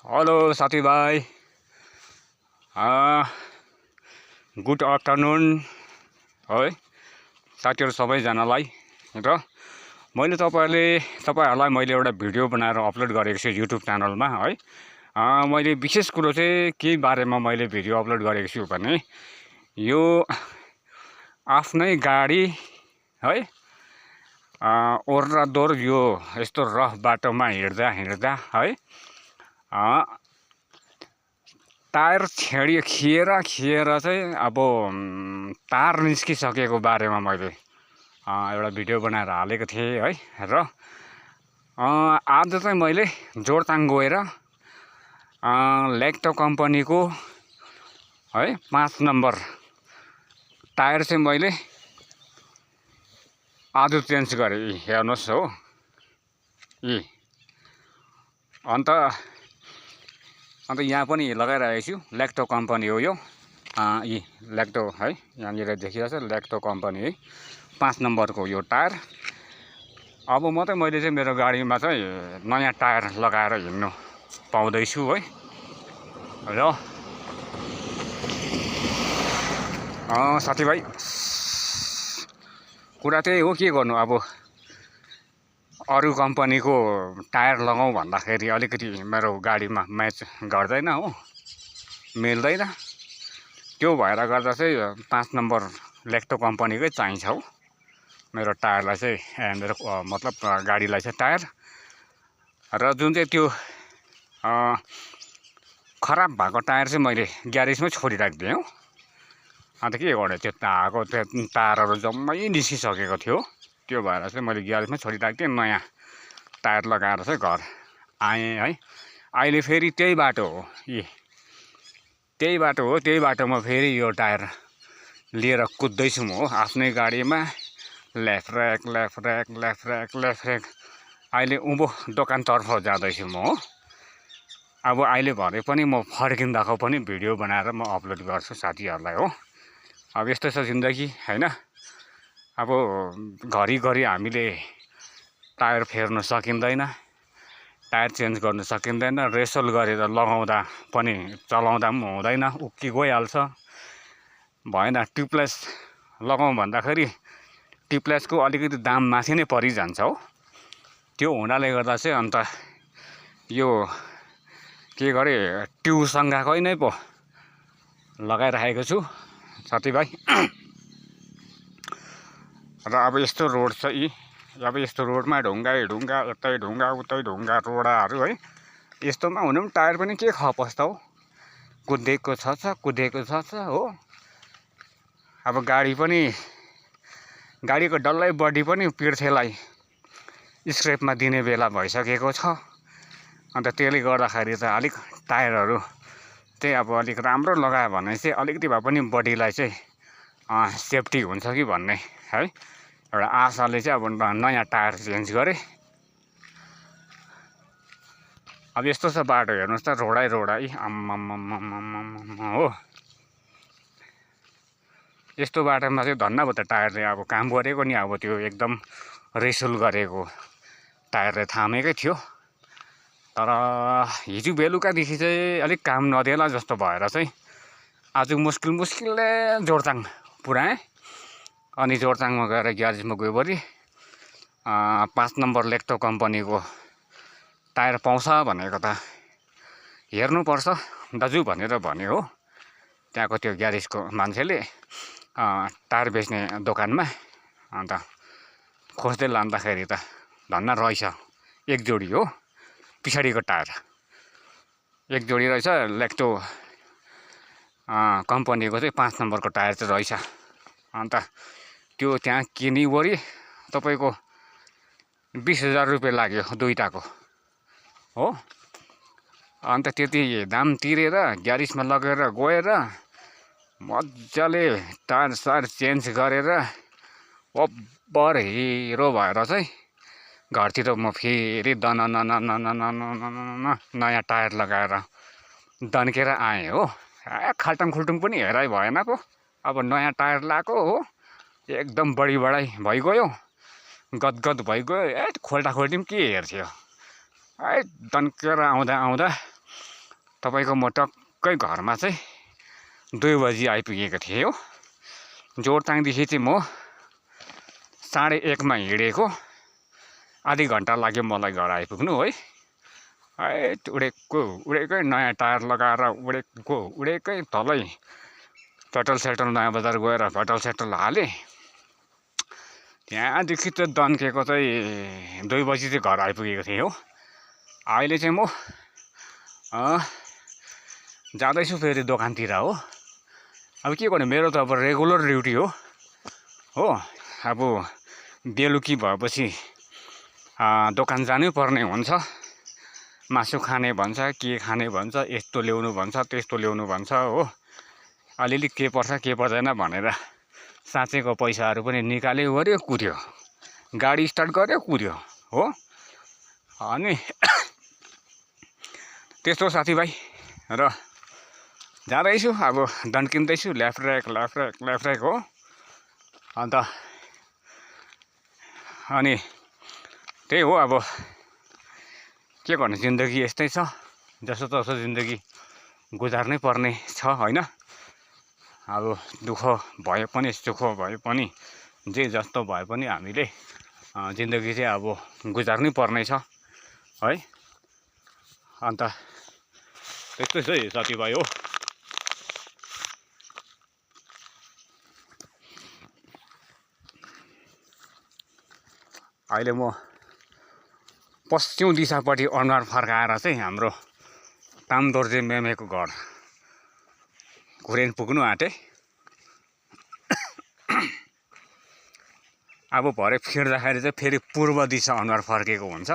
Hello साथीभाइ, good afternoon है साथीहरू सबैजनालाई। र मैले तपाईहरुलाई मैले एउटा भिडियो बनाएर अपलोड गरेको छु युट्युब च्यानलमा है। मैले विशेष कुरो चाहिँ के बारेमा मैले भिडियो अपलोड गरेको छु भने यो आफ्नै गाडी है ओर्रादोर यो यस्तो रफ बाटोमा हिँड्दा है टायर खिएर चाहिँ अब तार निस्किसकेको बारेमा मैले एउटा भिडियो बनाएर हालेको थिएँ है। र आज चाहिँ मैले जोरथाङ गएर लेक्टो कम्पनीको है 5 नम्बर टायर चाहिँ मैले आज चेन्ज गरेँ। हेर्नुहोस् हो, अन्त यहाँ पनि लगाइरहेको छु। लेक्टो कम्पनी हो यो। लेक्टो है, यहाँनिर देखिरहेको छ लेक्टो कम्पनी है, 5 नम्बरको यो टायर। अब मैले चाहिँ मेरो गाडीमा चाहिँ नयाँ टायर लगाएर हिँड्नु पाउँदैछु है। र साथीभाइ, कुरा त्यही हो, के गर्नु अब अरू कम्पनीको टायर लगाउँ भन्दाखेरि अलिकति मेरो गाडीमा म्याच गर्दैन हो, मिल्दैन। त्यो भएर गर्दा चाहिँ 5 नम्बर लेक्टो कम्पनीकै चाहिन्छ हो मेरो टायरलाई चाहिँ, मेरो मतलब गाडीलाई चाहिँ टायर। र जुन चाहिँ त्यो खराब भएको टायर चाहिँ मैले ग्यारेजमै छोडिराखिदिएँ हो। अन्त के गर्ने, त्यो तारहरू जम्मै निस्किसकेको थियो। त्यो भएर चाहिँ मैले ग्यारेजमै छोडिराख्थेँ, नयाँ टायर लगाएर चाहिँ घर आएँ है। अहिले फेरि त्यही बाटो हो, त्यही बाटोमा फेरि यो टायर लिएर कुद्दैछु म हो आफ्नै गाडीमा। लेफ्ट र्याक अहिले उँभो दोकानतर्फ जाँदैछु म हो। अब अहिले भरे पनि म फर्किँदाको पनि भिडियो बनाएर म अपलोड गर्छु साथीहरूलाई हो। अब यस्तो छ जिन्दगी हैन। अब घरिघरि हामीले टायर फेर्न सकिँदैन, टायर चेन्ज गर्न सकिँदैन। रेसल गरेर लगाउँदा पनि चलाउँदा पनि हुँदैन, उक्की गइहाल्छ। भएन, ट्युबलेस लगाउँ भन्दाखेरि ट्युबलेसको अलिकति दाम माथि नै परिजान्छ हो। त्यो हुनाले गर्दा चाहिँ अन्त यो के गरे, ट्युबसँगकै नै पो लगाइराखेको छु साथीभाइ। र अब यस्तो रोड छ, अब यस्तो रोडमा ढुङ्गा यतै ढुङ्गा उतै ढुङ्गा रोडाहरू है। यस्तोमा हुनु पनि टायर पनि के खपस् त हो, कुदेको छ हो। अब गाडीको डल्लै बडी पनि पिर्थेलाई स्क्रेपमा दिने बेला भइसकेको छ। अन्त त्यसले गर्दाखेरि चाहिँ अलिक टायरहरू चाहिँ अब अलिक राम्रो लगायो भने चाहिँ अलिकति भए पनि बडीलाई चाहिँ सेफ्टी हुन्छ कि भन्ने है एउटा आशाले चाहिँ अब नयाँ टायर चेन्ज गरेँ। अब यस्तो छ बाटो, हेर्नुहोस् त, रोडै आम्मामामामामा हो। यस्तो बाटोमा चाहिँ धन्न भयो त टायरले अब काम गरेको नि। अब त्यो एकदम रेसुल गरेको टायरले थामेकै थियो। तर हिजो बेलुकादेखि चाहिँ अलिक काम नदेला जस्तो भएर चाहिँ आज मुस्किलले जोरथाङ पुऱ्याएँ। अनि जोरथाङमा गएर ग्यारेजमा गएपछि 5 नम्बर लेक्टो कम्पनीको टायर पाउँछ भनेको त हेर्नुपर्छ दाजु भनेर भन्यो हो त्यहाँको त्यो ग्यारेजको मान्छेले टायर बेच्ने दोकानमा। अन्त खोज्दै लाँदाखेरि त धन्न रहेछ, एक जोडी हो, पछाडिको टायर एक जोडी रहेछ। लेक्टो कम्पनीको चाहिँ 5 नम्बरको टायर चाहिँ रहेछ। अन्त त्यो त्यहाँ किनिवरी तपाईँको 20,000 रुपियाँ लाग्यो दुईटाको हो। अन्त त्यति दाम तिरेर ग्यारेजमा लगेर गएर मजाले टायर सायर चेन्ज गरेर ओभर हिरो भएर चाहिँ घरतिर म फेरि नयाँ टायर लगाएर दन्केर आएँ हो। खाल्टाङ खुल्टुङ पनि हेराइ भएन पो। अब नयाँ टायर लगाएको हो, एकदम बढी बढाइ भइगयो, गदगद भइगयो। खोल्टा खोल्टी पनि के हेर्थ्यो, दन्केर आउँदा तपाईँको म टक्कै घरमा चाहिँ 2 बजी आइपुगेको थिएँ हो। जोरथाङदेखि चाहिँ म 1:30 मा हिँडेको, आधी घन्टा लाग्यो मलाई घर आइपुग्नु है। उडेकै नयाँ टायर लगाएर उडेकै तलै पेट्रोल सेट्रोल नयाँ बजार गएर पेट्रोल सेट्रोल हालेँ। त्यहाँदेखि त दन्केको चाहिँ 2 बजी चाहिँ घर आइपुगेको थिएँ हो। अहिले चाहिँ म जाँदैछु फेरि दोकानतिर हो। अब के गर्नु, मेरो त अब रेगुलर ड्युटी हो। अब बेलुकी भएपछि दोकान जानै पर्ने हुन्छ। मासु खाने भन्छ, के खाने भन्छ, यस्तो ल्याउनु भन्छ, त्यस्तो ल्याउनु भन्छ हो। अलिअलि के पर्छ के पर्दैन भनेर साँचेको पैसाहरू पनि निकाल्यो गऱ्यो कुद्यो, गाडी स्टार्ट गर्यो कुद्यो हो। अनि त्यस्तो साथीभाइ र जाँदैछु, अब दन्किँदैछु लेफ्ट राइट हो। अनि त्यही हो, अब के गर्नु, जिन्दगी यस्तै छ। जसो तसो जिन्दगी गुजार्नै पर्ने छ होइन। अब दुःख भए पनि सुख भए पनि जे जस्तो भए पनि हामीले जिन्दगी चाहिँ अब गुजार्नै पर्ने छ है। अन्त त्यस्तै छ है साथीभाइ हो। अहिले म पश्चिम दिशापट्टि अनुहार फर्काएर चाहिँ हाम्रो तामदोर्जे मेमेको घर घुरेन पुग्नु आँटेँ। अब भरे फिर्दाखेरि चाहिँ फेरि पूर्व दिशा अनुहार फर्केको हुन्छ।